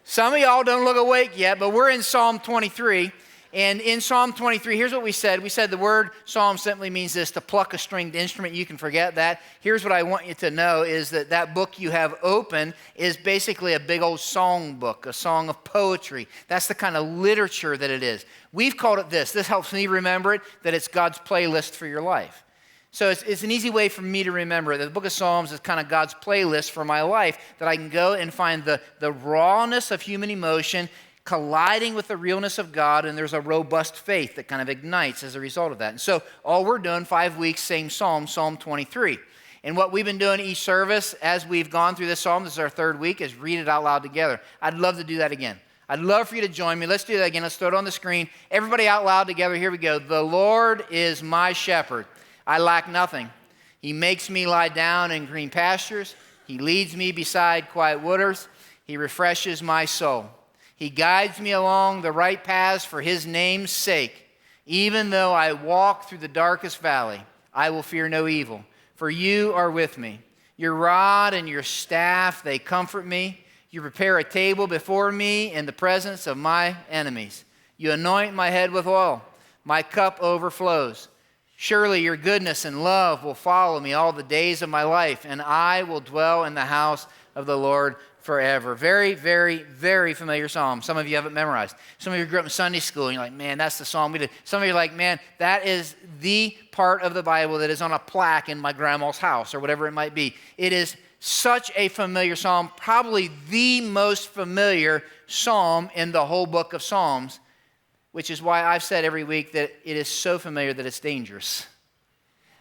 Some of y'all don't look awake yet, but we're in Psalm 23. And in Psalm 23, here's what we said. We said the word psalm simply means this, to pluck a stringed instrument. You can forget that. Here's what I want you to know is that that book you have open is basically a big old song book, a song of poetry. That's the kind of literature that it is. We've called it this. This helps me remember it, that it's God's playlist for your life. So it's an easy way for me to remember it. The book of Psalms is kind of God's playlist for my life, that I can go and find the rawness of human emotion colliding with the realness of God, and there's a robust faith that kind of ignites as a result of that. And so all we're doing, 5 weeks, same psalm, Psalm 23. And what we've been doing each service as we've gone through this psalm, this is our 3rd week, is read it out loud together. I'd love to do that again. I'd love for you to join me. Let's do that again. Let's throw it on the screen. Everybody out loud together. Here we go. The Lord is my shepherd. I lack nothing. He makes me lie down in green pastures. He leads me beside quiet waters. He refreshes my soul. He guides me along the right paths for his name's sake. Even though I walk through the darkest valley, I will fear no evil, for you are with me. Your rod and your staff, they comfort me. You prepare a table before me in the presence of my enemies. You anoint my head with oil. My cup overflows. Surely your goodness and love will follow me all the days of my life, and I will dwell in the house of the Lord forever. Very, very, very familiar psalm. Some of you have it memorized. Some of you grew up in Sunday school, and you're like, man, that's the psalm we did. Some of you are like, man, that is the part of the Bible that is on a plaque in my grandma's house, or whatever it might be. It is such a familiar psalm, probably the most familiar psalm in the whole book of Psalms, which is why I've said every week that it is so familiar that it's dangerous.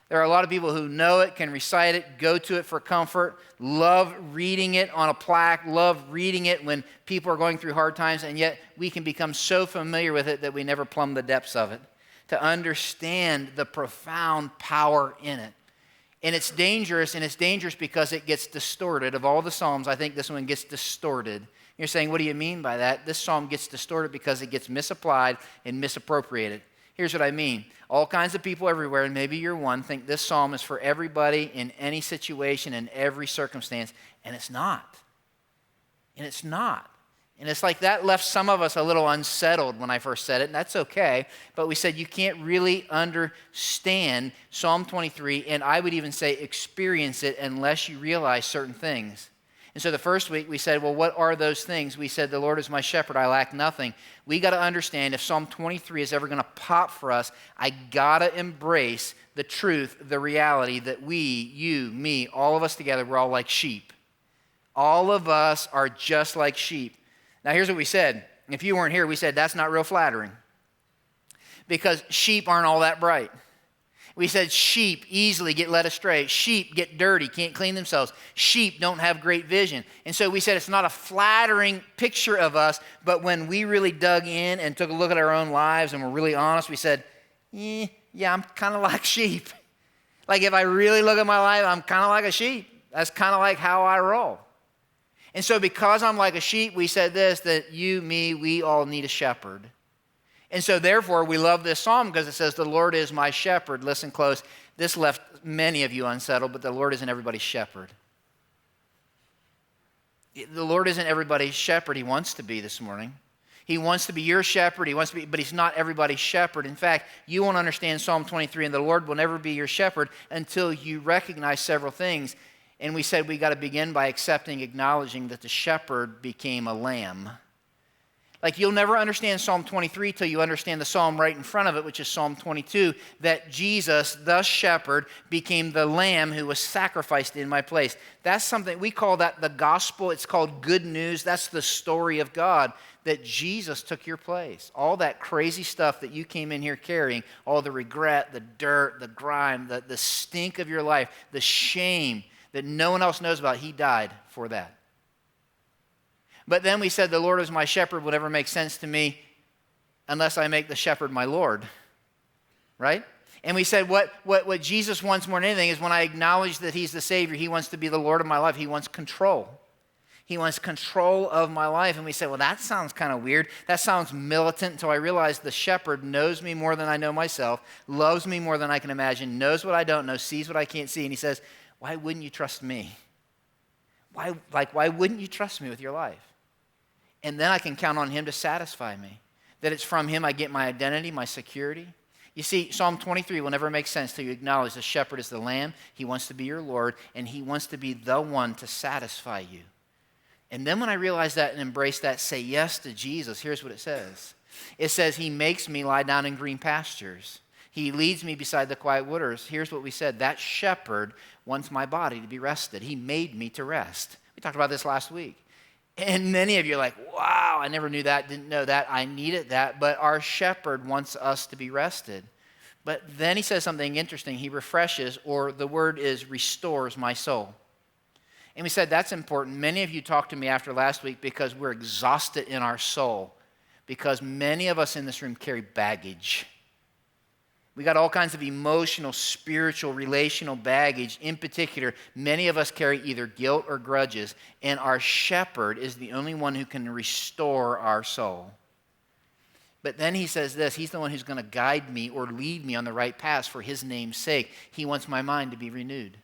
There are a lot of people who know it, can recite it, go to it for comfort, love reading it on a plaque, love reading it when people are going through hard times, and yet we can become so familiar with it that we never plumb the depths of it, to understand the profound power in it. And it's dangerous because it gets distorted. Of all the Psalms, I think this one gets distorted. You're saying, what do you mean by that? This psalm gets distorted because it gets misapplied and misappropriated. Here's what I mean. All kinds of people everywhere, and maybe you're one, think this psalm is for everybody in any situation, in every circumstance, and it's not. And it's not. And it's like that left some of us a little unsettled when I first said it, and that's okay. But we said you can't really understand Psalm 23, and I would even say experience it unless you realize certain things. And so the first week we said, well, what are those things? We said, the Lord is my shepherd, I lack nothing. We got to understand if Psalm 23 is ever going to pop for us, I got to embrace the truth, the reality that we, you, me, all of us together, we're all like sheep. All of us are just like sheep. Now here's what we said. If you weren't here, we said that's not real flattering because sheep aren't all that bright. We said sheep easily get led astray. Sheep get dirty, can't clean themselves. Sheep don't have great vision. And so we said it's not a flattering picture of us, but when we really dug in and took a look at our own lives and were really honest, we said, yeah, I'm kind of like sheep. Like if I really look at my life, I'm kind of like a sheep. That's kind of like how I roll. And so because I'm like a sheep, we said this, that you, me, we all need a shepherd. And so therefore, we love this psalm because it says, the Lord is my shepherd. Listen close. This left many of you unsettled, but the Lord isn't everybody's shepherd. The Lord isn't everybody's shepherd. He wants to be this morning. He wants to be your shepherd. He wants to be, but he's not everybody's shepherd. In fact, you won't understand Psalm 23, and the Lord will never be your shepherd until you recognize several things. And we said we got to begin by acknowledging that the shepherd became a lamb. Like you'll never understand Psalm 23 till you understand the psalm right in front of it, which is Psalm 22, that Jesus, the shepherd, became the lamb who was sacrificed in my place. That's something, we call that the gospel. It's called good news. That's the story of God, that Jesus took your place. All that crazy stuff that you came in here carrying, all the regret, the dirt, the grime, the stink of your life, the shame that no one else knows about, he died for that. But then we said the Lord is my shepherd would never make sense to me unless I make the shepherd my Lord, right? And we said what Jesus wants more than anything is when I acknowledge that he's the Savior, he wants to be the Lord of my life. He wants control. He wants control of my life. And we said, well, that sounds kind of weird. That sounds militant until I realized the shepherd knows me more than I know myself, loves me more than I can imagine, knows what I don't know, sees what I can't see. And he says, why wouldn't you trust me? Why wouldn't you trust me with your life? And then I can count on him to satisfy me. That it's from him I get my identity, my security. You see, Psalm 23 will never make sense till you acknowledge the shepherd is the lamb. He wants to be your Lord, and he wants to be the one to satisfy you. And then when I realize that and embrace that, say yes to Jesus, here's what it says. It says, he makes me lie down in green pastures. He leads me beside the quiet waters. Here's what we said. That shepherd wants my body to be rested. He made me to rest. We talked about this last week. And many of you are like, wow, I never knew that, didn't know that, I needed that. But our shepherd wants us to be rested. But then he says something interesting. He refreshes, or the word is restores my soul. And we said that's important. Many of you talked to me after last week because we're exhausted in our soul. Because many of us in this room carry baggage. We got all kinds of emotional, spiritual, relational baggage. In particular, many of us carry either guilt or grudges. And our shepherd is the only one who can restore our soul. But then he says this, he's the one who's going to guide me or lead me on the right path for his name's sake. He wants my mind to be renewed.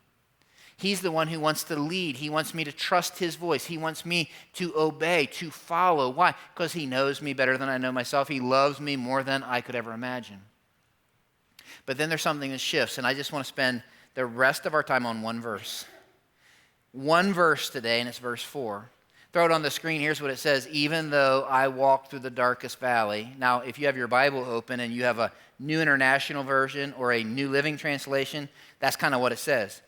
He's the one who wants to lead. He wants me to trust his voice. He wants me to obey, to follow. Why? Because he knows me better than I know myself. He loves me more than I could ever imagine. But then there's something that shifts, and I just want to spend the rest of our time on one verse. One verse today, and it's verse 4. Throw it on the screen. Here's what it says. Even though I walk through the darkest valley. Now, if you have your Bible open and you have a New International Version or a New Living Translation, that's kind of what it says.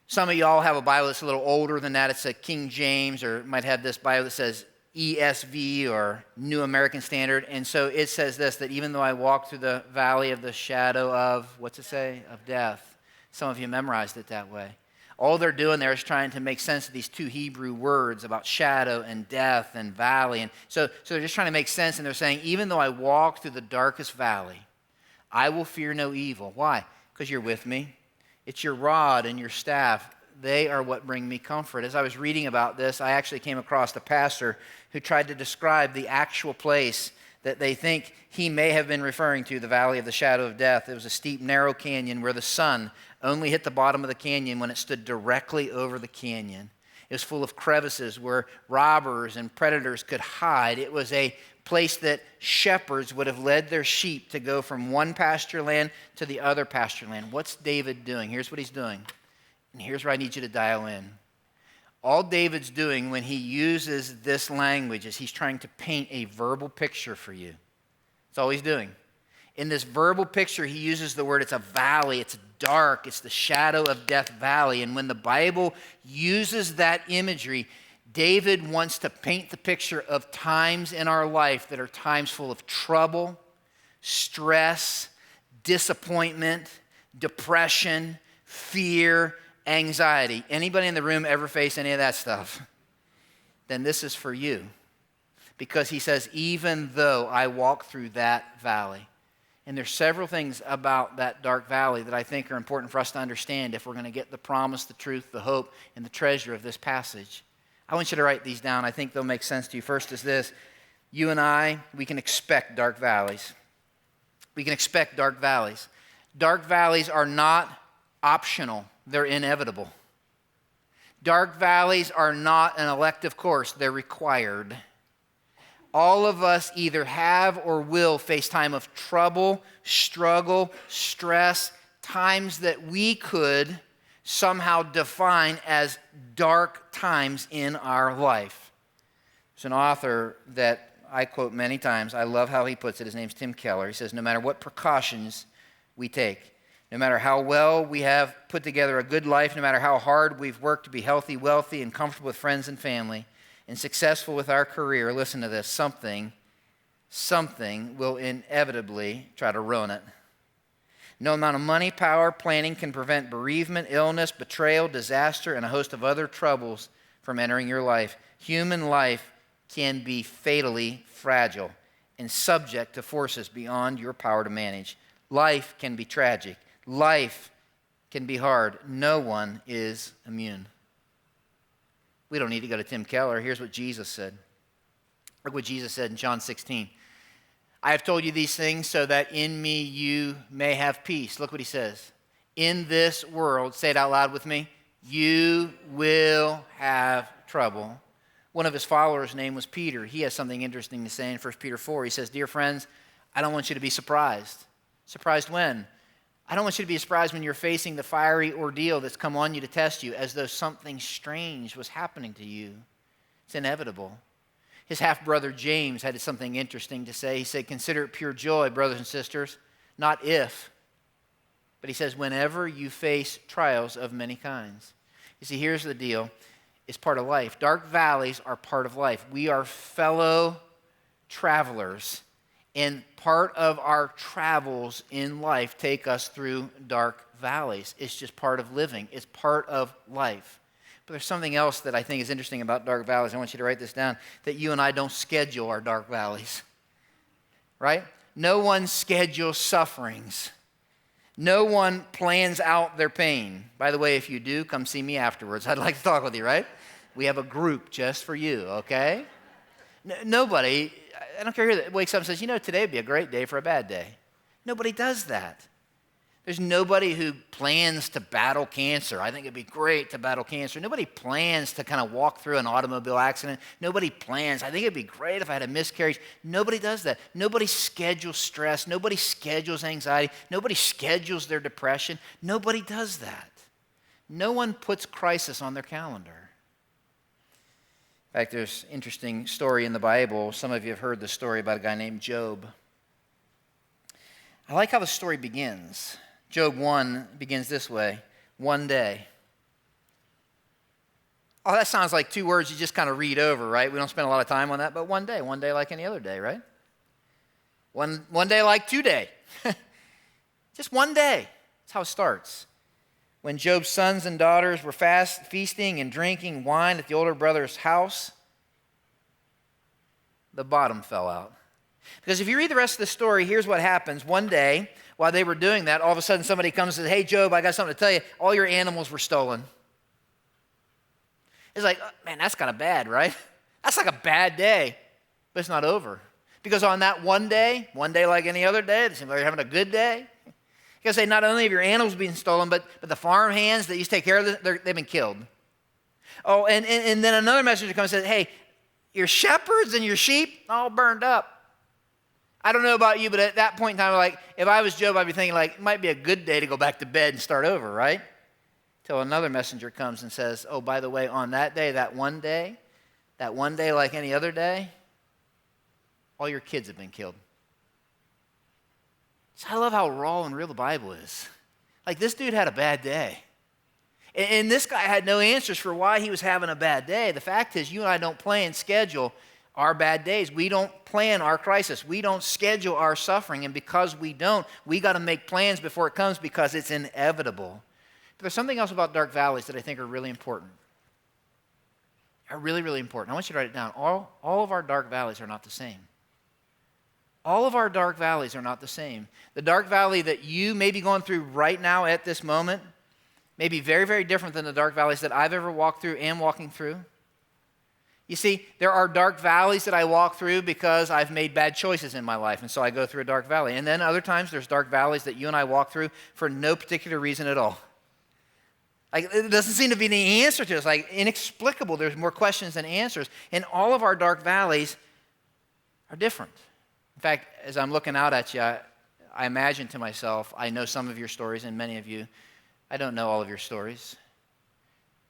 Some of y'all have a Bible that's a little older than that. It's a King James, or might have this Bible that says ESV or New American Standard. And so it says this, that even though I walk through the valley of the shadow of, what's it say? Of death. Some of you memorized it that way. All they're doing there is trying to make sense of these two Hebrew words about shadow and death and valley. And so they're just trying to make sense, and they're saying, even though I walk through the darkest valley, I will fear no evil. Why? Because you're with me. It's your rod and your staff. They are what bring me comfort. As I was reading about this, I actually came across a pastor who tried to describe the actual place that they think he may have been referring to, the valley of the shadow of death. It was a steep, narrow canyon where the sun only hit the bottom of the canyon when it stood directly over the canyon. It was full of crevices where robbers and predators could hide. It was a place that shepherds would have led their sheep to go from one pasture land to the other pasture land. What's David doing? Here's what he's doing. And here's where I need you to dial in. All David's doing when he uses this language is he's trying to paint a verbal picture for you. That's all he's doing. In this verbal picture, he uses the word, it's a valley, it's dark, it's the shadow of death valley. And when the Bible uses that imagery, David wants to paint the picture of times in our life that are times full of trouble, stress, disappointment, depression, fear, anxiety. Anybody in the room ever face any of that stuff? Then this is for you. Because he says, even though I walk through that valley. And there's several things about that dark valley that I think are important for us to understand if we're going to get the promise, the truth, the hope, and the treasure of this passage. I want you to write these down. I think they'll make sense to you. First is this. You and I, we can expect dark valleys. We can expect dark valleys. Dark valleys are not optional. They're inevitable. Dark valleys are not an elective course. They're required. All of us either have or will face time of trouble, struggle, stress, times that we could somehow define as dark times in our life. There's an author that I quote many times. I love how he puts it. His name's Tim Keller. He says, no matter what precautions we take, no matter how well we have put together a good life, no matter how hard we've worked to be healthy, wealthy, and comfortable with friends and family, and successful with our career, listen to this, something will inevitably try to ruin it. No amount of money, power, planning can prevent bereavement, illness, betrayal, disaster, and a host of other troubles from entering your life. Human life can be fatally fragile and subject to forces beyond your power to manage. Life can be tragic. Life can be hard. No one is immune. We don't need to go to Tim Keller. Here's what Jesus said. Look what Jesus said in John 16. I have told you these things so that in me you may have peace. Look what he says. In this world, say it out loud with me, you will have trouble. One of his followers' name was Peter. He has something interesting to say in 1 Peter 4. He says, "Dear friends, I don't want you to be surprised." Surprised when? I don't want you to be surprised when you're facing the fiery ordeal that's come on you to test you, as though something strange was happening to you. It's inevitable. His half-brother James had something interesting to say. He said, "Consider it pure joy, brothers and sisters, not if, but," he says, "whenever you face trials of many kinds." You see, here's the deal. It's part of life. Dark valleys are part of life. We are fellow travelers, and part of our travels in life take us through dark valleys. It's just part of living. It's part of life. But there's something else that I think is interesting about dark valleys. I want you to write this down, that you and I don't schedule our dark valleys, right? No one schedules sufferings. No one plans out their pain. By the way, if you do, come see me afterwards. I'd like to talk with you, right? We have a group just for you, okay? Nobody, I don't care who that wakes up and says, today would be a great day for a bad day. Nobody does that. There's nobody who plans to battle cancer. I think it'd be great to battle cancer. Nobody plans to kind of walk through an automobile accident. Nobody plans. I think it'd be great if I had a miscarriage. Nobody does that. Nobody schedules stress. Nobody schedules anxiety. Nobody schedules their depression. Nobody does that. No one puts crisis on their calendar. In fact, there's an interesting story in the Bible. Some of you have heard the story about a guy named Job. I like how the story begins. Job 1 begins this way: one day. Oh, that sounds like two words you just kind of read over, right? We don't spend a lot of time on that, but one day like any other day, right? One day like today. Just one day. That's how it starts. When Job's sons and daughters were feasting and drinking wine at the older brother's house, the bottom fell out. Because if you read the rest of the story, here's what happens. One day, while they were doing that, all of a sudden somebody comes and says, "Hey, Job, I got something to tell you. All your animals were stolen." It's like, man, that's kind of bad, right? That's like a bad day. But it's not over. Because on that one day like any other day, it seems like you're having a good day. You gotta say, not only have your animals been stolen, but the farm hands that used to take care of them, they've been killed. Oh, and then another messenger comes and says, "Hey, your shepherds and your sheep, all burned up." I don't know about you, but at that point in time, like, if I was Job, I'd be thinking, like, it might be a good day to go back to bed and start over, right? Till another messenger comes and says, "Oh, by the way, on that day, that one day like any other day, all your kids have been killed." So I love how raw and real the Bible is. Like, this dude had a bad day. And this guy had no answers for why he was having a bad day. The fact is, you and I don't plan, schedule our bad days. We don't plan our crisis. We don't schedule our suffering. And because we don't, we got to make plans before it comes, because it's inevitable. But there's something else about dark valleys that I think are really important. Are really, really important. I want you to write it down. All of our dark valleys are not the same. All of our dark valleys are not the same. The dark valley that you may be going through right now at this moment may be very, very different than the dark valleys that I've ever walked through and walking through. You see, there are dark valleys that I walk through because I've made bad choices in my life, and so I go through a dark valley. And then other times there's dark valleys that you and I walk through for no particular reason at all. Like, it doesn't seem to be any answer to it. It's like inexplicable. There's more questions than answers. And all of our dark valleys are different. In fact, as I'm looking out at you, I imagine to myself, I know some of your stories, and many of you, I don't know all of your stories.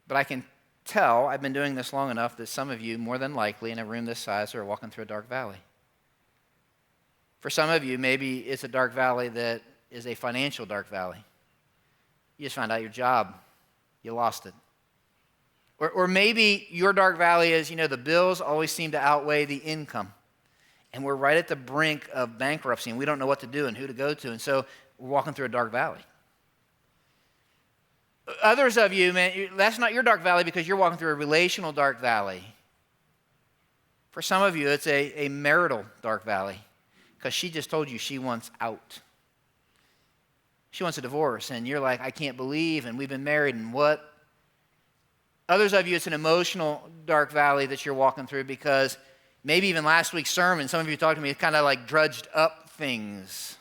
But I can tell, I've been doing this long enough, that some of you, more than likely, in a room this size, are walking through a dark valley. For some of you, maybe it's a dark valley that is a financial dark valley. You just found out your job, you lost it. Or maybe your dark valley is, the bills always seem to outweigh the income. And we're right at the brink of bankruptcy, and we don't know what to do and who to go to, and so we're walking through a dark valley. Others of you, man, that's not your dark valley because you're walking through a relational dark valley. For some of you, it's a marital dark valley because she just told you she wants out. She wants a divorce, and you're like, "I can't believe," and we've been married, and what? Others of you, it's an emotional dark valley that you're walking through because maybe even last week's sermon, some of you talked to me, it kind of like drudged up things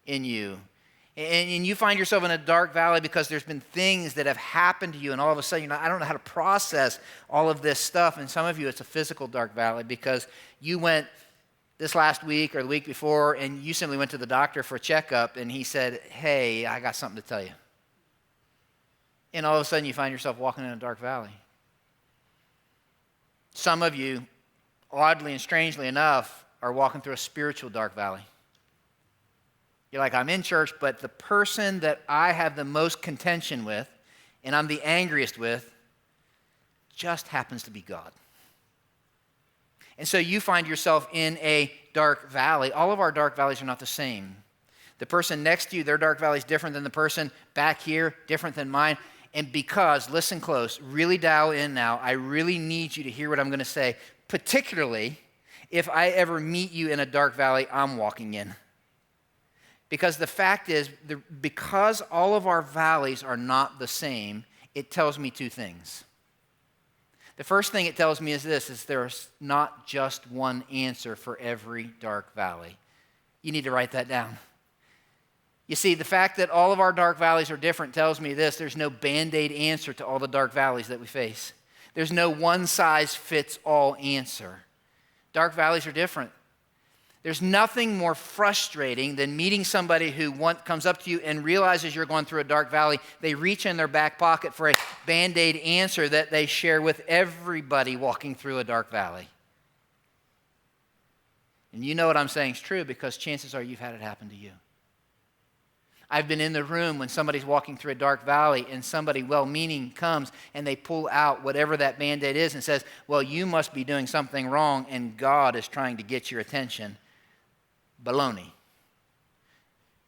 in you. And you find yourself in a dark valley because there's been things that have happened to you, and all of a sudden, I don't know how to process all of this stuff. And some of you, it's a physical dark valley because you went this last week or the week before, and you simply went to the doctor for a checkup, and he said, hey, I got something to tell you. And all of a sudden, you find yourself walking in a dark valley. Some of you, oddly and strangely enough, are walking through a spiritual dark valley. You're like, I'm in church, but the person that I have the most contention with, and I'm the angriest with, just happens to be God. And so you find yourself in a dark valley. All of our dark valleys are not the same. The person next to you, their dark valley is different than the person back here, different than mine. And because, listen close, really dial in now, I really need you to hear what I'm going to say, particularly if I ever meet you in a dark valley I'm walking in. Because the fact is, because all of our valleys are not the same, it tells me two things. The first thing it tells me is this, is there's not just one answer for every dark valley. You need to write that down. You see, the fact that all of our dark valleys are different tells me this, there's no Band-Aid answer to all the dark valleys that we face. There's no one-size-fits-all answer. Dark valleys are different. There's nothing more frustrating than meeting somebody who comes up to you and realizes you're going through a dark valley. They reach in their back pocket for a Band-Aid answer that they share with everybody walking through a dark valley. And you know what I'm saying is true because chances are you've had it happen to you. I've been in the room when somebody's walking through a dark valley and somebody well-meaning comes and they pull out whatever that Band-Aid is and says, well, you must be doing something wrong and God is trying to get your attention. Baloney.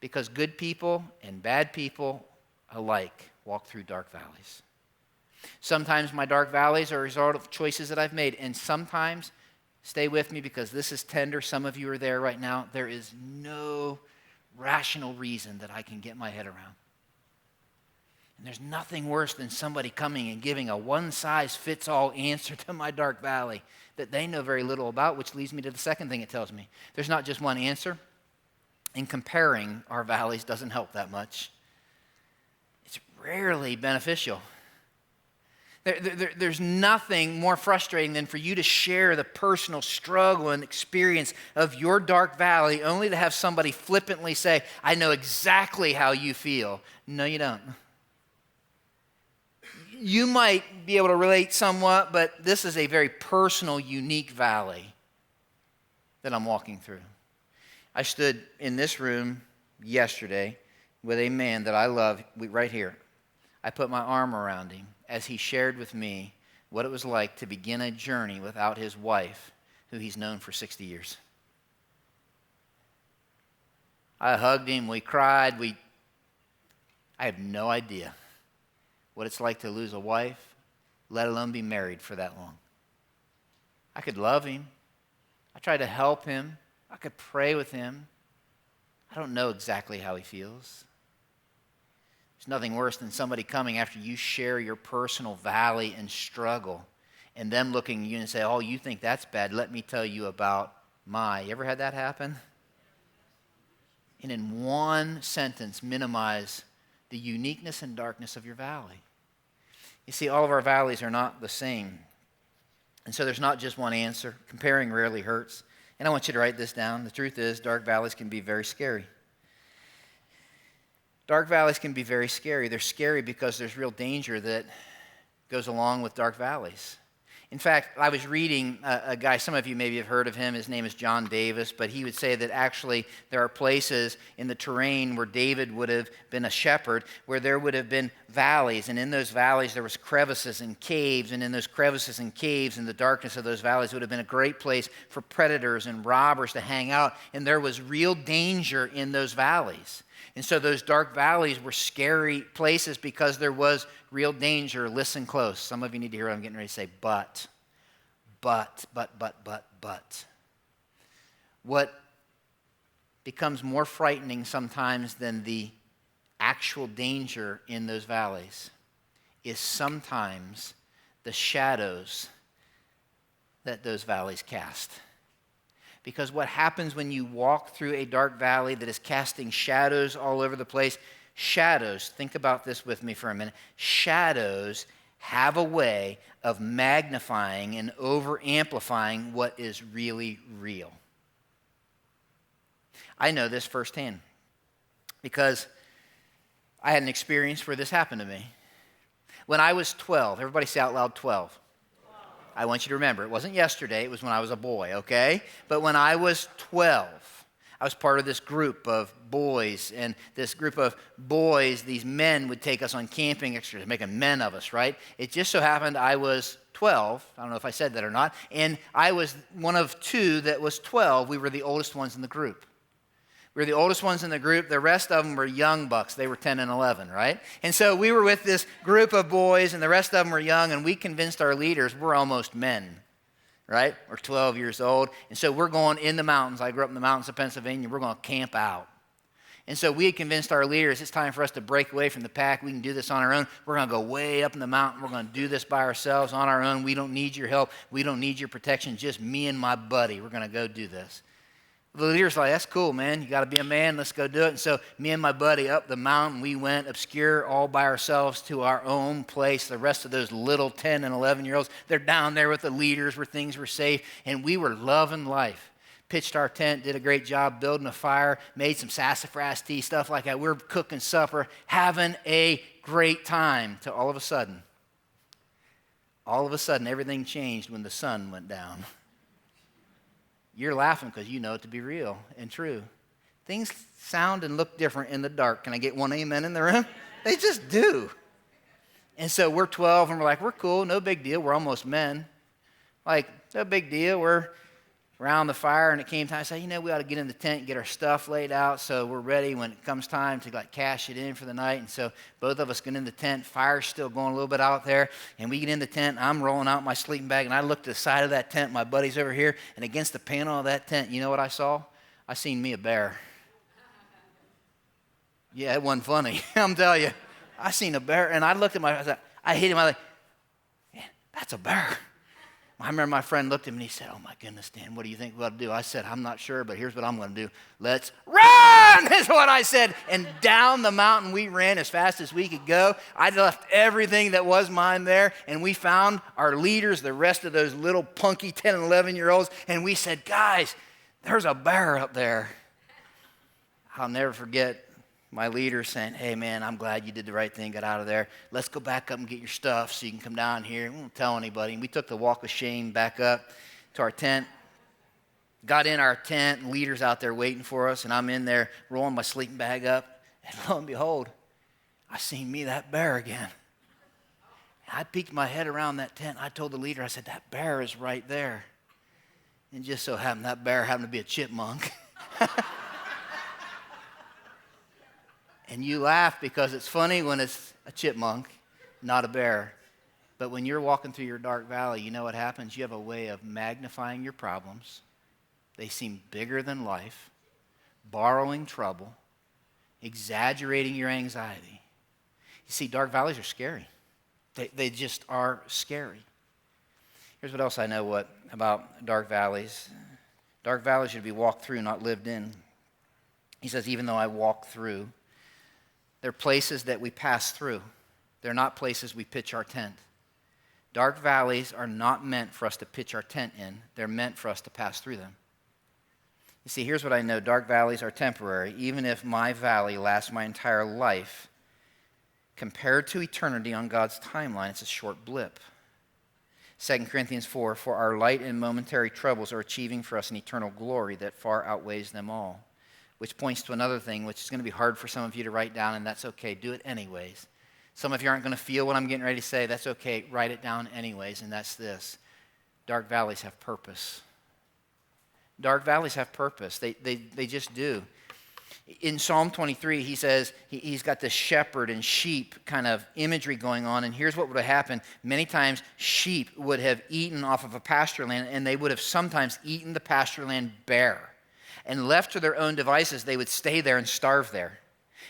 Because good people and bad people alike walk through dark valleys. Sometimes my dark valleys are a result of choices that I've made, and sometimes, stay with me because this is tender, some of you are there right now, there is no rational reason that I can get my head around. And there's nothing worse than somebody coming and giving a one-size-fits-all answer to my dark valley that they know very little about, which leads me to the second thing it tells me. There's not just one answer, and comparing our valleys doesn't help that much. It's rarely beneficial. There's nothing more frustrating than for you to share the personal struggle and experience of your dark valley only to have somebody flippantly say, I know exactly how you feel. No, you don't. You might be able to relate somewhat, but this is a very personal, unique valley that I'm walking through. I stood in this room yesterday with a man that I love right here. I put my arm around him as he shared with me what it was like to begin a journey without his wife, who he's known for 60 years. I hugged him, we cried, I have no idea what it's like to lose a wife, let alone be married for that long. I could love him. I tried to help him. I could pray with him. I don't know exactly how he feels. There's nothing worse than somebody coming after you share your personal valley and struggle and them looking at you and say, oh, you think that's bad. Let me tell you about you ever had that happen? And in one sentence, minimize the uniqueness and darkness of your valley. You see, all of our valleys are not the same. And so there's not just one answer. Comparing rarely hurts. And I want you to write this down. The truth is, dark valleys can be very scary. Dark valleys can be very scary. They're scary because there's real danger that goes along with dark valleys. In fact, I was reading a guy, some of you maybe have heard of him, his name is John Davis, but he would say that actually there are places in the terrain where David would have been a shepherd, where there would have been valleys, and in those valleys there was crevices and caves, and in those crevices and caves and the darkness of those valleys would have been a great place for predators and robbers to hang out, and there was real danger in those valleys. And so those dark valleys were scary places because there was real danger. Listen close. Some of you need to hear what I'm getting ready to say. But. What becomes more frightening sometimes than the actual danger in those valleys is sometimes the shadows that those valleys cast. Because what happens when you walk through a dark valley that is casting shadows all over the place, shadows, think about this with me for a minute, shadows have a way of magnifying and over-amplifying what is really real. I know this firsthand because I had an experience where this happened to me. When I was 12, everybody say out loud 12. I want you to remember, it wasn't yesterday, it was when I was a boy, okay? But when I was 12, I was part of this group of boys, and this group of boys, these men would take us on camping excursions, making men of us, right? It just so happened I was 12, I don't know if I said that or not, and I was one of two that was 12. We were the oldest ones in the group. We were the oldest ones in the group. The rest of them were young bucks. They were 10 and 11, right? And so we were with this group of boys, and the rest of them were young, and we convinced our leaders we're almost men, right? We're 12 years old, and so we're going in the mountains. I grew up in the mountains of Pennsylvania. We're going to camp out. And so we had convinced our leaders it's time for us to break away from the pack. We can do this on our own. We're going to go way up in the mountain. We're going to do this by ourselves on our own. We don't need your help. We don't need your protection. Just me and my buddy. We're going to go do this. The leader's like, that's cool, man. You got to be a man. Let's go do it. And so me and my buddy up the mountain, we went obscure all by ourselves to our own place. The rest of those little 10 and 11-year-olds, they're down there with the leaders where things were safe. And we were loving life. Pitched our tent, did a great job building a fire, made some sassafras tea, stuff like that. We're cooking supper, having a great time. Till all of a sudden, everything changed when the sun went down. You're laughing because you know it to be real and true. Things sound and look different in the dark. Can I get one amen in the room? They just do. And so we're 12 and we're like, we're cool, no big deal. We're almost men. Like, no big deal. We're around the fire, and it came time. I said, we ought to get in the tent and get our stuff laid out so we're ready when it comes time to cash it in for the night. And so both of us get in the tent. Fire's still going a little bit out there, and we get in the tent. I'm rolling out my sleeping bag, and I look to the side of that tent. My buddy's over here, and against the panel of that tent, you know what I saw? I seen me a bear. Yeah, it wasn't funny. I'm telling you. I seen a bear, and I looked at I hit him. I was like, yeah, that's a bear. I remember my friend looked at me and he said, oh my goodness, Dan, what do you think we ought to do? I said, I'm not sure, but here's what I'm going to do. Let's run, is what I said. And down the mountain we ran as fast as we could go. I left everything that was mine there, and we found our leaders, the rest of those little punky 10 and 11-year-olds, and we said, guys, there's a bear up there. I'll never forget my leader saying, hey, man, I'm glad you did the right thing, got out of there. Let's go back up and get your stuff so you can come down here. We won't tell anybody. And we took the walk of shame back up to our tent. Got in our tent, and leaders out there waiting for us, and I'm in there rolling my sleeping bag up. And lo and behold, I seen me that bear again. I peeked my head around that tent. I told the leader, I said, that bear is right there. And just so happened that bear happened to be a chipmunk. And you laugh because it's funny when it's a chipmunk, not a bear. But when you're walking through your dark valley, you know what happens? You have a way of magnifying your problems. They seem bigger than life, borrowing trouble, exaggerating your anxiety. You see, dark valleys are scary. They just are scary. Here's what else I know about dark valleys. Dark valleys should be walked through, not lived in. He says, even though I walk through, they're places that we pass through. They're not places we pitch our tent. Dark valleys are not meant for us to pitch our tent in. They're meant for us to pass through them. You see, here's what I know. Dark valleys are temporary. Even if my valley lasts my entire life, compared to eternity on God's timeline, it's a short blip. 2 Corinthians 4, for our light and momentary troubles are achieving for us an eternal glory that far outweighs them all. Which points to another thing, which is going to be hard for some of you to write down, and that's okay. Do it anyways. Some of you aren't going to feel what I'm getting ready to say. That's okay. Write it down anyways, and that's this. Dark valleys have purpose. Dark valleys have purpose. They just do. In Psalm 23, he says he's got this shepherd and sheep kind of imagery going on, and here's what would have happened. Many times, sheep would have eaten off of a pasture land, and they would have sometimes eaten the pasture land bare. And left to their own devices, they would stay there and starve there.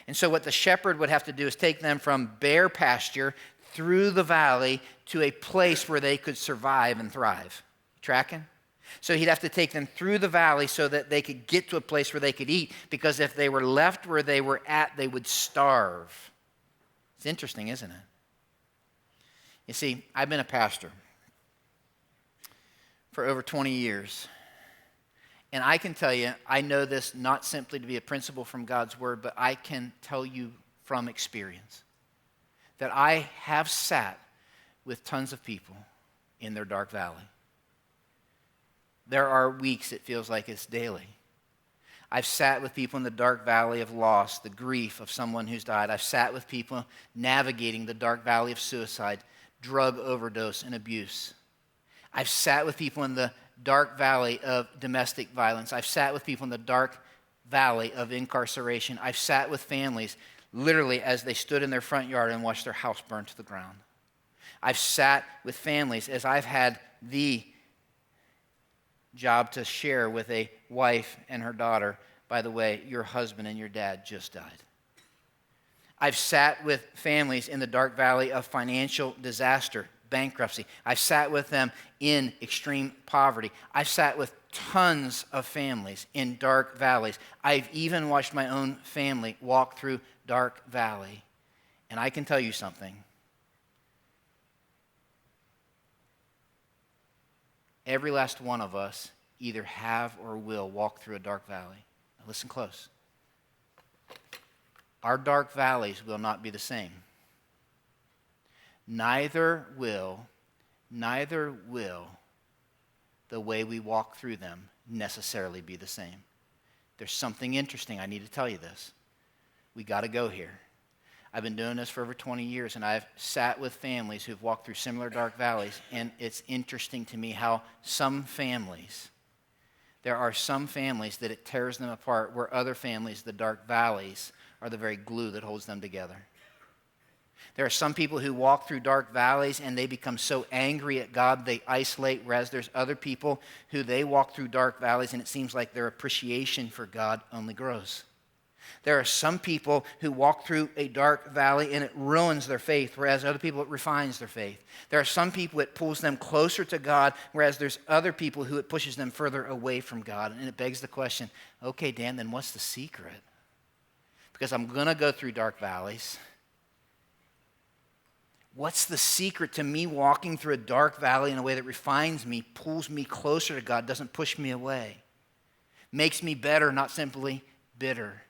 And so what the shepherd would have to do is take them from bare pasture through the valley to a place where they could survive and thrive. Tracking? So he'd have to take them through the valley so that they could get to a place where they could eat, because if they were left where they were at, they would starve. It's interesting, isn't it? You see, I've been a pastor for over 20 years. And I can tell you, I know this not simply to be a principle from God's word, but I can tell you from experience that I have sat with tons of people in their dark valley. There are weeks it feels like it's daily. I've sat with people in the dark valley of loss, the grief of someone who's died. I've sat with people navigating the dark valley of suicide, drug overdose, and abuse. I've sat with people in the dark valley of domestic violence. I've sat with people in the dark valley of incarceration. I've sat with families literally as they stood in their front yard and watched their house burn to the ground. I've sat with families as I've had the job to share with a wife and her daughter, by the way, your husband and your dad just died. I've sat with families in the dark valley of financial disaster, bankruptcy. I've sat with them in extreme poverty. I've sat with tons of families in dark valleys. I've even watched my own family walk through dark valley. And I can tell you something. Every last one of us either have or will walk through a dark valley. Now listen close. Our dark valleys will not be the same. Neither will the way we walk through them necessarily be the same. There's something interesting. I need to tell you this. We got to go here. I've been doing this for over 20 years, and I've sat with families who've walked through similar dark valleys, and it's interesting to me how there are some families that it tears them apart, where other families, the dark valleys, are the very glue that holds them together. There are some people who walk through dark valleys and they become so angry at God they isolate, whereas there's other people who they walk through dark valleys and it seems like their appreciation for God only grows. There are some people who walk through a dark valley and it ruins their faith, whereas other people it refines their faith. There are some people it pulls them closer to God, whereas there's other people who it pushes them further away from God. And it begs the question, okay, Dan, then what's the secret? Because I'm going to go through dark valleys. What's the secret to me walking through a dark valley in a way that refines me, pulls me closer to God, doesn't push me away, makes me better, not simply bitter?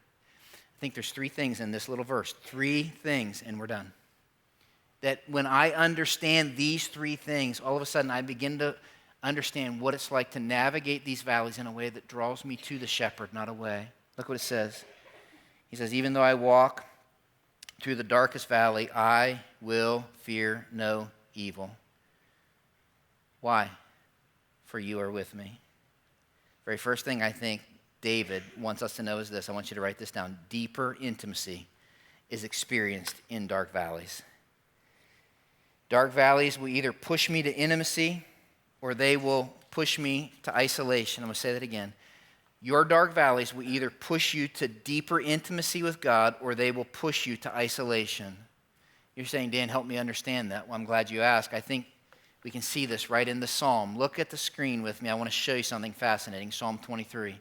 I think there's 3 things in this little verse. 3 things, and we're done. That when I understand these 3 things, all of a sudden I begin to understand what it's like to navigate these valleys in a way that draws me to the shepherd, not away. Look what it says. He says, even though I walk through the darkest valley, I will fear no evil. Why? For you are with me. Very first thing I think David wants us to know is this. I want you to write this down. Deeper intimacy is experienced in dark valleys. Dark valleys will either push me to intimacy or they will push me to isolation. I'm going to say that again. Your dark valleys will either push you to deeper intimacy with God or they will push you to isolation. You're saying, Dan, help me understand that. Well, I'm glad you asked. I think we can see this right in the psalm. Look at the screen with me. I want to show you something fascinating. Psalm 23.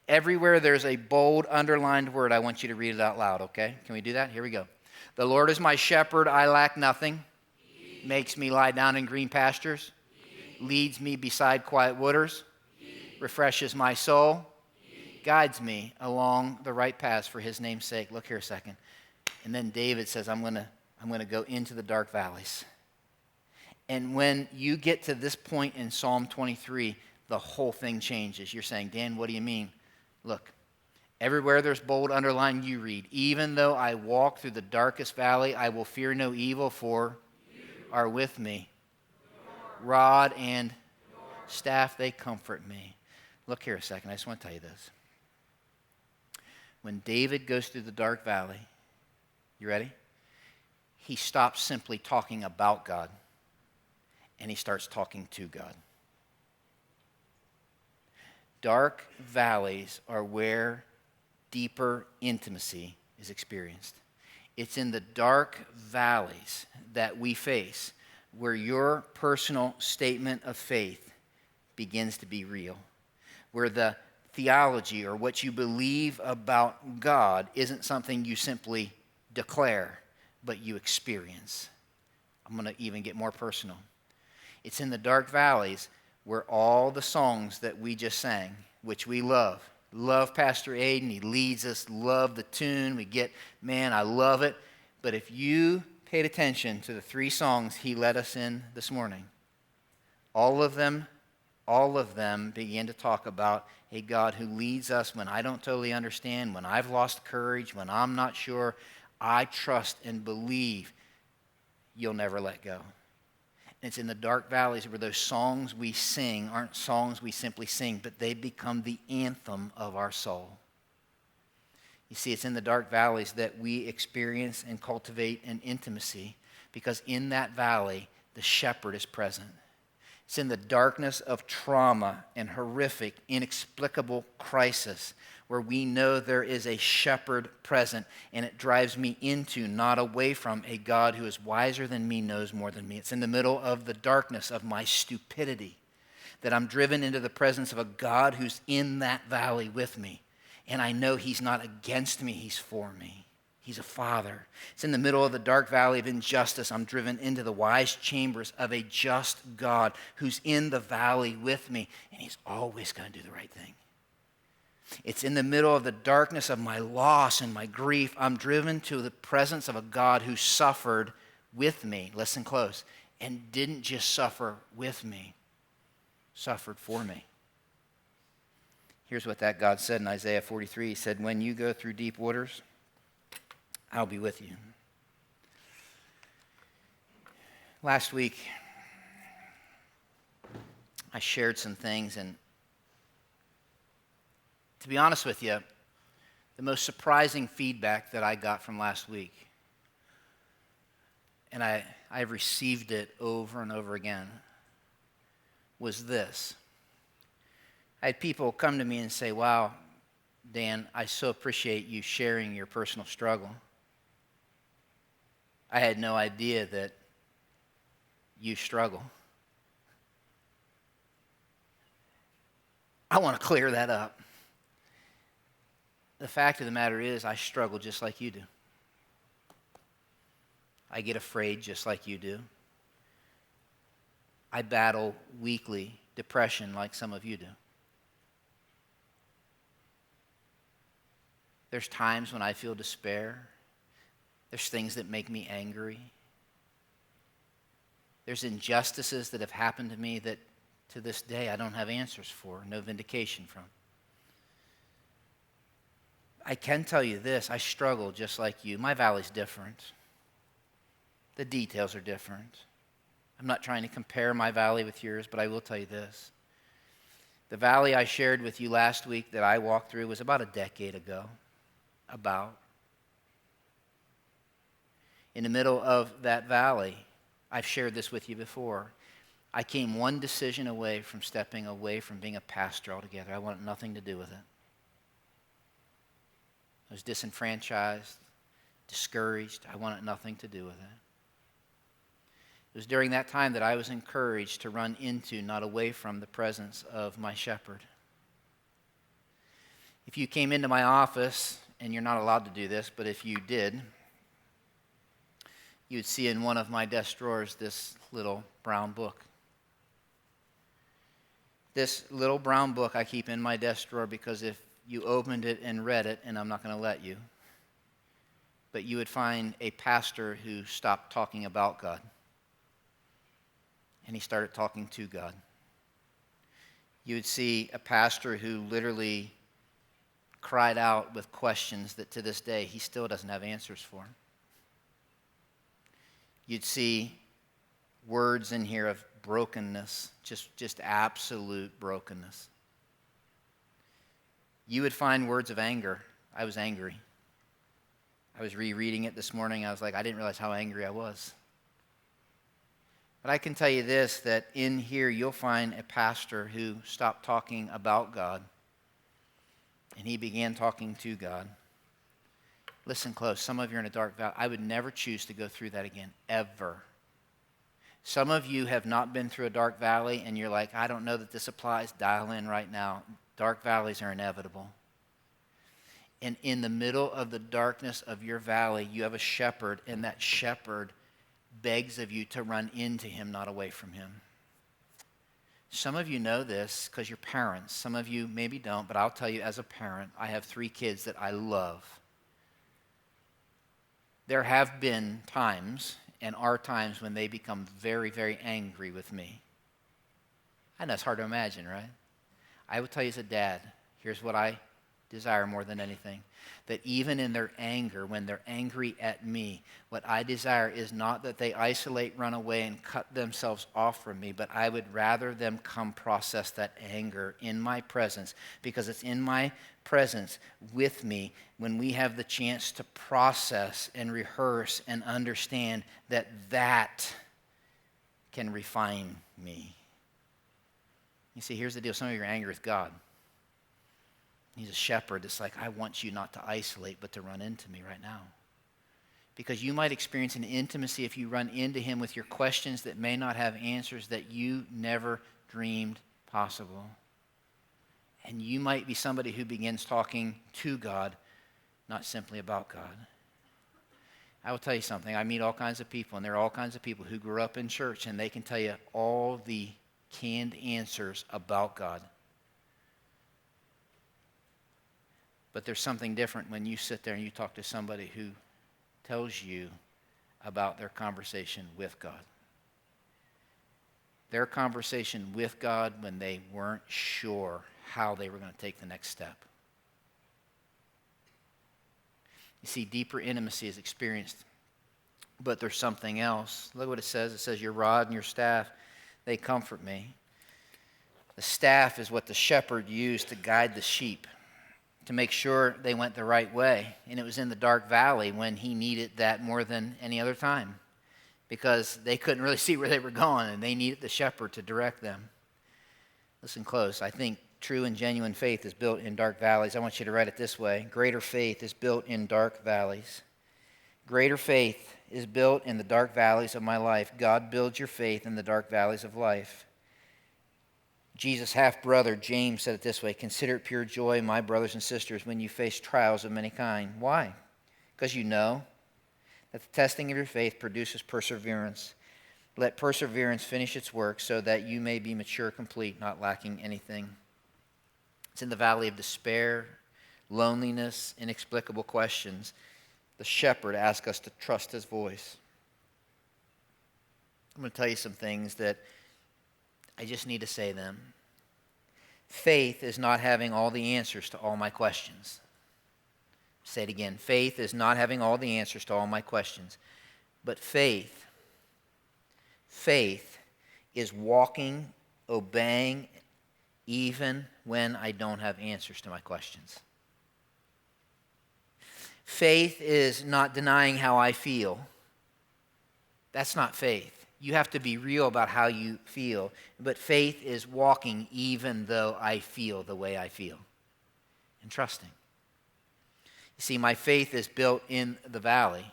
Everywhere there's a bold underlined word, I want you to read it out loud, okay? Can we do that? Here we go. The Lord is my shepherd, I lack nothing. Makes me lie down in green pastures. Leads me beside quiet waters. Refreshes my soul. Guides me along the right paths for his name's sake. Look here a second. And then David says, I'm going to go into the dark valleys. And when you get to this point in Psalm 23, the whole thing changes. You're saying, Dan, what do you mean? Look, everywhere there's bold underline, you read, even though I walk through the darkest valley, I will fear no evil, for you are with me. Rod and staff, they comfort me. Look here a second. I just want to tell you this. When David goes through the dark valley, you ready? He stops simply talking about God, and he starts talking to God. Dark valleys are where deeper intimacy is experienced. It's in the dark valleys that we face where your personal statement of faith begins to be real, where the theology or what you believe about God isn't something you simply declare, but you experience. I'm going to even get more personal. It's in the dark valleys where all the songs that we just sang, which we love Pastor Aiden, he leads us, love the tune, we get, man, I love it. But if you paid attention to the 3 songs he led us in this morning, all of them began to talk about a God who leads us when I don't totally understand, when I've lost courage, when I'm not sure. I trust and believe you'll never let go. And it's in the dark valleys where those songs we sing aren't songs we simply sing, but they become the anthem of our soul. You see, it's in the dark valleys that we experience and cultivate an intimacy, because in that valley, the shepherd is present. It's in the darkness of trauma and horrific, inexplicable crisis where we know there is a shepherd present, and it drives me into, not away from, a God who is wiser than me, knows more than me. It's in the middle of the darkness of my stupidity that I'm driven into the presence of a God who's in that valley with me, and I know he's not against me, he's for me. He's a father. It's in the middle of the dark valley of injustice. I'm driven into the wise chambers of a just God who's in the valley with me, and he's always going to do the right thing. It's in the middle of the darkness of my loss and my grief. I'm driven to the presence of a God who suffered with me. Listen close. And didn't just suffer with me, suffered for me. Here's what that God said in Isaiah 43. He said, when you go through deep waters, I'll be with you. Last week, I shared some things, and to be honest with you, the most surprising feedback that I got from last week, and I've received it over and over again, was this. I had people come to me and say, wow, Dan, I so appreciate you sharing your personal struggle. I had no idea that you struggle. I want to clear that up. The fact of the matter is, I struggle just like you do. I get afraid just like you do. I battle weekly depression like some of you do. There's times when I feel despair. There's things that make me angry. There's injustices that have happened to me that to this day I don't have answers for, no vindication from. I can tell you this, I struggle just like you. My valley's different. The details are different. I'm not trying to compare my valley with yours, but I will tell you this. The valley I shared with you last week that I walked through was about a decade ago. In the middle of that valley, I've shared this with you before, I came one decision away from stepping away from being a pastor altogether. I wanted nothing to do with it. I was disenfranchised, discouraged. I wanted nothing to do with it. It was during that time that I was encouraged to run into, not away from, the presence of my shepherd. If you came into my office, and you're not allowed to do this, but if you did, you would see in one of my desk drawers this little brown book. This little brown book I keep in my desk drawer because if you opened it and read it, and I'm not going to let you, but you would find a pastor who stopped talking about God, and he started talking to God. You would see a pastor who literally cried out with questions that to this day he still doesn't have answers for. You'd see words in here of brokenness, just absolute brokenness. You would find words of anger. I was angry. I was rereading it this morning. I was like, I didn't realize how angry I was. But I can tell you this, that in here you'll find a pastor who stopped talking about God, and he began talking to God. Listen close. Some of you are in a dark valley. I would never choose to go through that again, ever. Some of you have not been through a dark valley, and you're like, I don't know that this applies. Dial in right now. Dark valleys are inevitable. And in the middle of the darkness of your valley, you have a shepherd, and that shepherd begs of you to run into him, not away from him. Some of you know this because you're parents. Some of you maybe don't, but I'll tell you as a parent, I have 3 kids that I love. There have been times and are times when they become very, very angry with me. I know it's hard to imagine, right? I will tell you as a dad, here's what I desire more than anything. That even in their anger, when they're angry at me, what I desire is not that they isolate, run away, and cut themselves off from me, but I would rather them come process that anger in my presence, because it's in my presence with me when we have the chance to process and rehearse and understand that that can refine me. You see, here's the deal. Some of you are angry with God. He's a shepherd that's like, I want you not to isolate, but to run into me right now. Because you might experience an intimacy if you run into him with your questions that may not have answers that you never dreamed possible. And you might be somebody who begins talking to God, not simply about God. I will tell you something. I meet all kinds of people, and there are all kinds of people who grew up in church, and they can tell you all the canned answers about God. But there's something different when you sit there and you talk to somebody who tells you about their conversation with God. Their conversation with God when they weren't sure how they were going to take the next step. You see, deeper intimacy is experienced, but there's something else. Look what it says. It says, your rod and your staff, they comfort me. The staff is what the shepherd used to guide the sheep, to make sure they went the right way. And it was in the dark valley when he needed that more than any other time, because they couldn't really see where they were going, and they needed the shepherd to direct them. Listen close. I think true and genuine faith is built in dark valleys. I want you to write it this way. Greater faith is built in dark valleys. Greater faith is built in the dark valleys of my life. God builds your faith in the dark valleys of life. Jesus' half-brother, James, said it this way, consider it pure joy, my brothers and sisters, when you face trials of many kind. Why? Because you know that the testing of your faith produces perseverance. Let perseverance finish its work so that you may be mature, complete, not lacking anything. It's in the valley of despair, loneliness, inexplicable questions. The shepherd asks us to trust his voice. I'm going to tell you some things that I just need to say them. Faith is not having all the answers to all my questions. Say it again. Faith is not having all the answers to all my questions. But faith is walking, obeying, even when I don't have answers to my questions. Faith is not denying how I feel. That's not faith. You have to be real about how you feel. But faith is walking even though I feel the way I feel, and trusting. You see, my faith is built in the valley.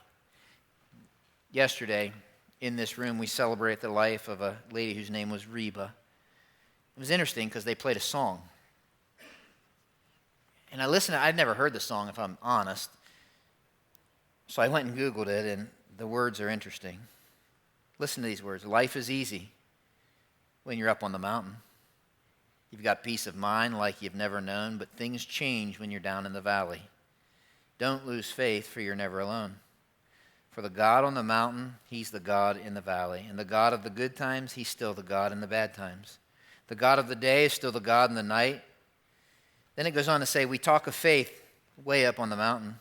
Yesterday, in this room, we celebrated the life of a lady whose name was Reba. It was interesting because they played a song. And I listened. I'd never heard the song, if I'm honest. So I went and Googled it, and the words are interesting. Listen to these words. Life is easy when you're up on the mountain. You've got peace of mind like you've never known, but things change when you're down in the valley. Don't lose faith, for you're never alone. For the God on the mountain, he's the God in the valley. And the God of the good times, he's still the God in the bad times. The God of the day is still the God in the night. Then it goes on to say, we talk of faith way up on the mountain.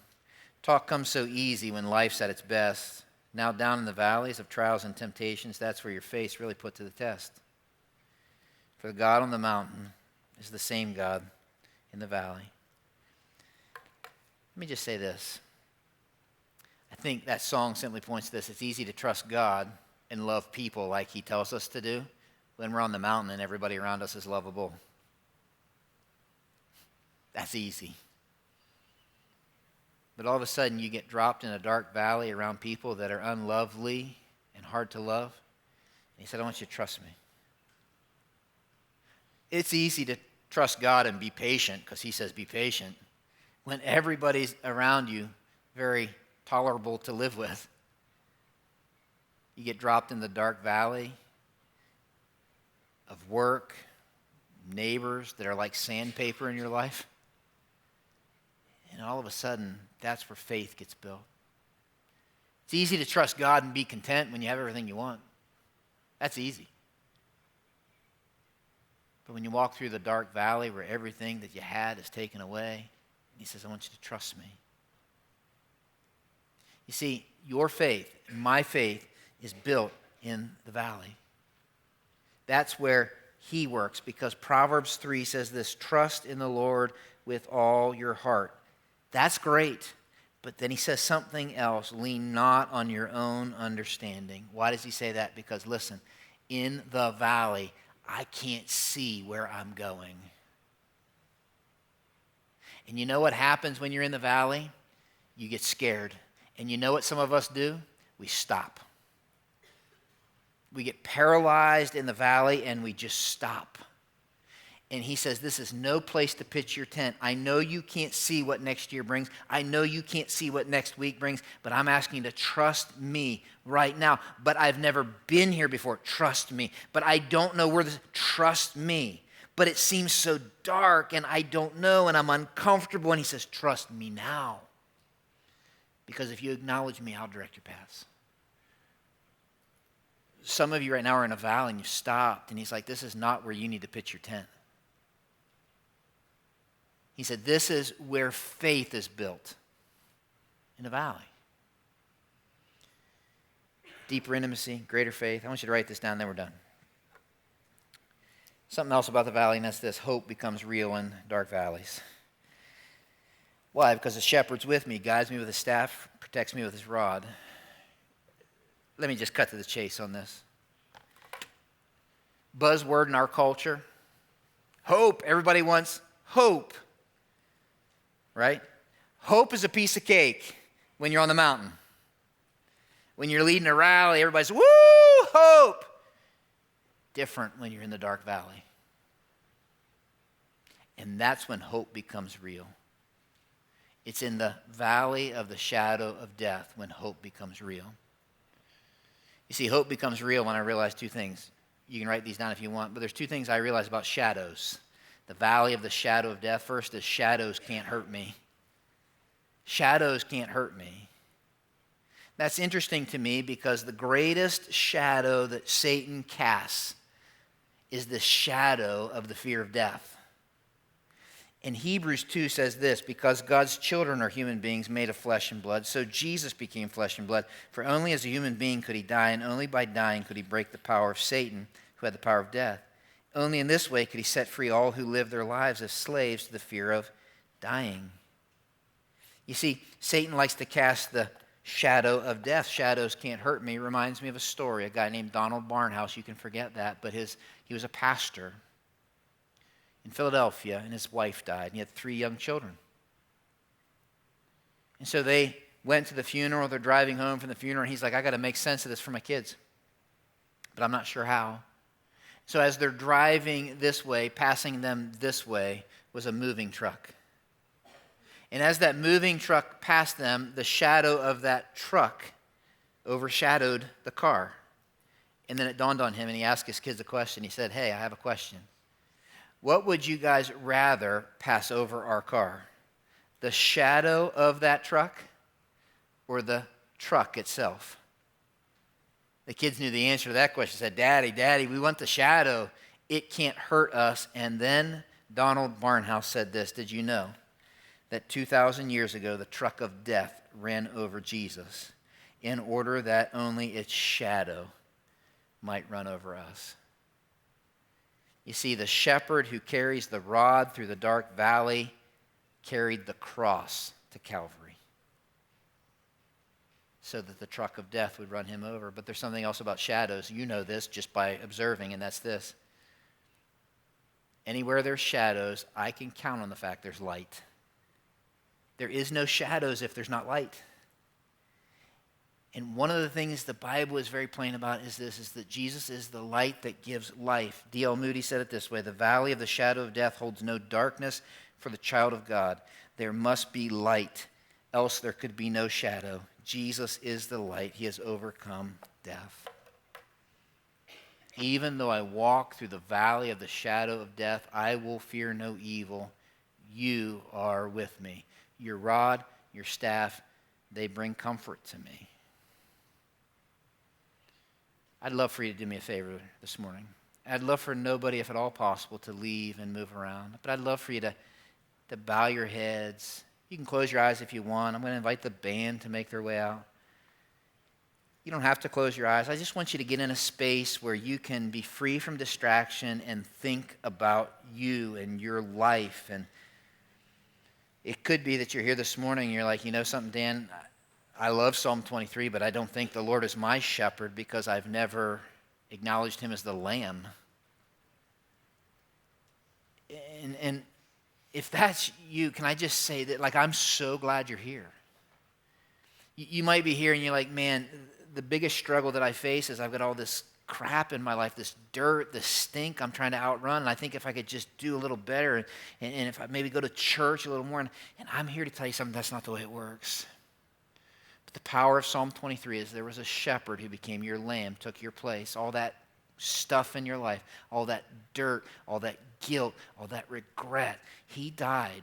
Talk comes so easy when life's at its best. Now down in the valleys of trials and temptations, that's where your faith's really put to the test. For the God on the mountain is the same God in the valley. Let me just say this. I think that song simply points to this. It's easy to trust God and love people like he tells us to do when we're on the mountain and everybody around us is lovable. That's easy. But all of a sudden you get dropped in a dark valley around people that are unlovely and hard to love. He said, I want you to trust me. It's easy to trust God and be patient because he says be patient when everybody's around you very tolerable to live with. You get dropped in the dark valley of work, neighbors that are like sandpaper in your life. And all of a sudden, that's where faith gets built. It's easy to trust God and be content when you have everything you want. That's easy. But when you walk through the dark valley where everything that you had is taken away, he says, I want you to trust me. You see, your faith, my faith, is built in the valley. That's where he works, because Proverbs 3 says this, trust in the Lord with all your heart. That's great. But then he says something else, lean not on your own understanding. Why does he say that? Because listen, in the valley, I can't see where I'm going. And you know what happens when you're in the valley? You get scared. And you know what some of us do? We stop. We get paralyzed in the valley and we just stop. And he says, this is no place to pitch your tent. I know you can't see what next year brings. I know you can't see what next week brings, but I'm asking you to trust me right now. But I've never been here before. Trust me. But I don't know where this, trust me. But it seems so dark and I don't know and I'm uncomfortable. And he says, trust me now. Because if you acknowledge me, I'll direct your paths. Some of you right now are in a valley and you've stopped. And he's like, this is not where you need to pitch your tent. He said, this is where faith is built, in a valley. Deeper intimacy, greater faith. I want you to write this down, then we're done. Something else about the valley, and that's this. Hope becomes real in dark valleys. Why? Because the shepherd's with me, guides me with his staff, protects me with his rod. Let me just cut to the chase on this. Buzzword in our culture. Hope. Everybody wants hope. Right? Hope is a piece of cake when you're on the mountain. When you're leading a rally, everybody's, woo, hope. Different when you're in the dark valley. And that's when hope becomes real. It's in the valley of the shadow of death when hope becomes real. You see, hope becomes real when I realize two things. You can write these down if you want, but there's two things I realize about shadows. The valley of the shadow of death. First is shadows can't hurt me. Shadows can't hurt me. That's interesting to me because the greatest shadow that Satan casts is the shadow of the fear of death. And Hebrews 2 says this, because God's children are human beings made of flesh and blood, so Jesus became flesh and blood. For only as a human being could he die, and only by dying could he break the power of Satan, who had the power of death. Only in this way could he set free all who live their lives as slaves to the fear of dying. You see, Satan likes to cast the shadow of death. Shadows can't hurt me. It reminds me of a story. A guy named Donald Barnhouse, you can forget that, but he was a pastor in Philadelphia, and his wife died, and he had 3 young children. And so they went to the funeral. They're driving home from the funeral, and he's like, I got to make sense of this for my kids, but I'm not sure how. So as they're driving this way, passing them this way, was a moving truck. And as that moving truck passed them, the shadow of that truck overshadowed the car. And then it dawned on him, and he asked his kids a question. He said, hey, I have a question. What would you guys rather pass over our car? The shadow of that truck or the truck itself? The kids knew the answer to that question. They said, Daddy, we want the shadow. It can't hurt us. And then Donald Barnhouse said this, did you know that 2,000 years ago the truck of death ran over Jesus in order that only its shadow might run over us? You see, the shepherd who carries the rod through the dark valley carried the cross to Calvary so that the truck of death would run him over. But there's something else about shadows. You know this just by observing, and that's this. Anywhere there's shadows, I can count on the fact there's light. There is no shadows if there's not light. And one of the things the Bible is very plain about is this, is that Jesus is the light that gives life. D.L. Moody said it this way: the valley of the shadow of death holds no darkness for the child of God. There must be light, else there could be no shadow. Jesus is the light. He has overcome death. Even though I walk through the valley of the shadow of death, I will fear no evil. You are with me. Your rod, your staff, they bring comfort to me. I'd love for you to do me a favor this morning. I'd love for nobody, if at all possible, to leave and move around. But I'd love for you to bow your heads. You can close your eyes if you want. I'm going to invite the band to make their way out. You don't have to close your eyes. I just want you to get in a space where you can be free from distraction and think about you and your life. And it could be that you're here this morning and you're like, you know something, Dan? I love Psalm 23, but I don't think the Lord is my shepherd because I've never acknowledged him as the lamb. And if that's you, can I just say that, like, I'm so glad you're here. You might be here and you're like, man, the biggest struggle that I face is I've got all this crap in my life, this dirt, this stink I'm trying to outrun, and I think if I could just do a little better and if I maybe go to church a little more, and I'm here to tell you something, that's not the way it works. But the power of Psalm 23 is there was a shepherd who became your lamb, took your place. All that stuff in your life, all that dirt, all that guilt, all that regret, he died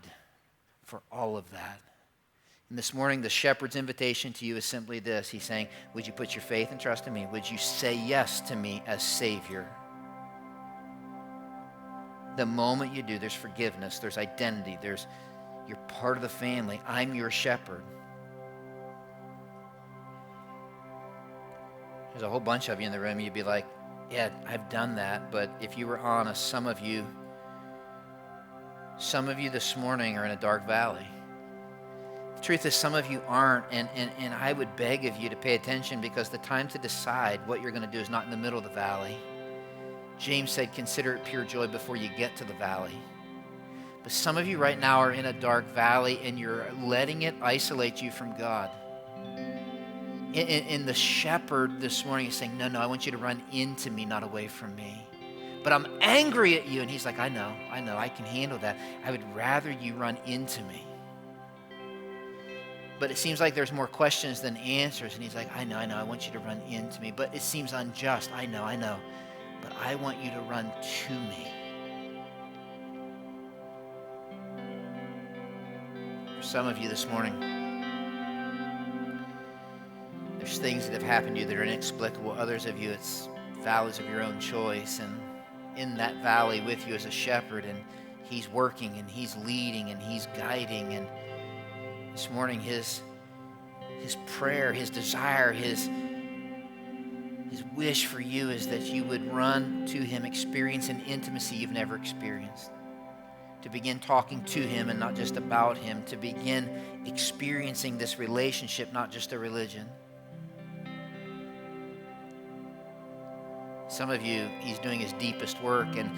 for all of that. And this morning, the shepherd's invitation to you is simply this. He's saying, would you put your faith and trust in me? Would you say yes to me as Savior? The moment you do, there's forgiveness, there's identity, you're part of the family. I'm your shepherd. There's a whole bunch of you in the room. You'd be like, yeah, I've done that. But if you were honest, some of you this morning are in a dark valley. The truth is, some of you aren't, and I would beg of you to pay attention, because the time to decide what you're going to do is not in the middle of the valley. James said, consider it pure joy before you get to the valley. But some of you right now are in a dark valley, and you're letting it isolate you from God. And the shepherd this morning is saying, no, I want you to run into me, not away from me. But I'm angry at you. And he's like, I know, I can handle that. I would rather you run into me. But it seems like there's more questions than answers. And he's like, I know, I want you to run into me. But it seems unjust. I know. But I want you to run to me. For some of you this morning, there's things that have happened to you that are inexplicable. Others of you, it's valleys of your own choice. And in that valley with you is a shepherd, and he's working, and he's leading, and he's guiding. And this morning, his prayer, his desire, his wish for you is that you would run to him, experience an intimacy you've never experienced. To begin talking to him and not just about him. To begin experiencing this relationship, not just a religion. Some of you, he's doing his deepest work, and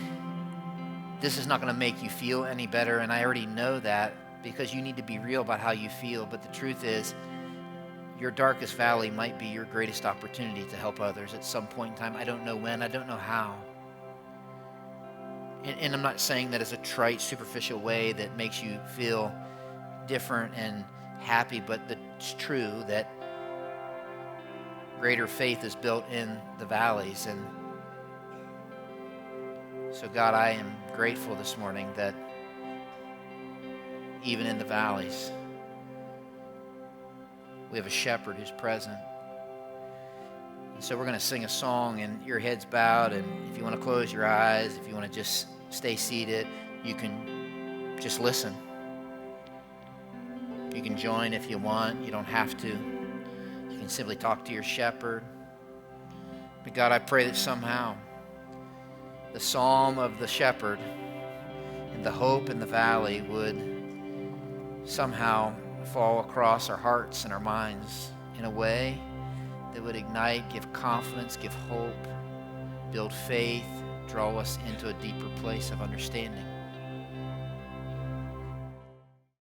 this is not going to make you feel any better, and I already know that, because you need to be real about how you feel. But the truth is, your darkest valley might be your greatest opportunity to help others at some point in time. I don't know when, I don't know how. And I'm not saying that as a trite, superficial way that makes you feel different and happy, but it's true that greater faith is built in the valleys. And so, God, I am grateful this morning that even in the valleys, we have a shepherd who's present. And so we're going to sing a song, and your head's bowed, and if you want to close your eyes, if you want to just stay seated, you can just listen. You can join if you want. You don't have to. You can simply talk to your shepherd. But God, I pray that somehow the psalm of the shepherd and the hope in the valley would somehow fall across our hearts and our minds in a way that would ignite, give confidence, give hope, build faith, draw us into a deeper place of understanding.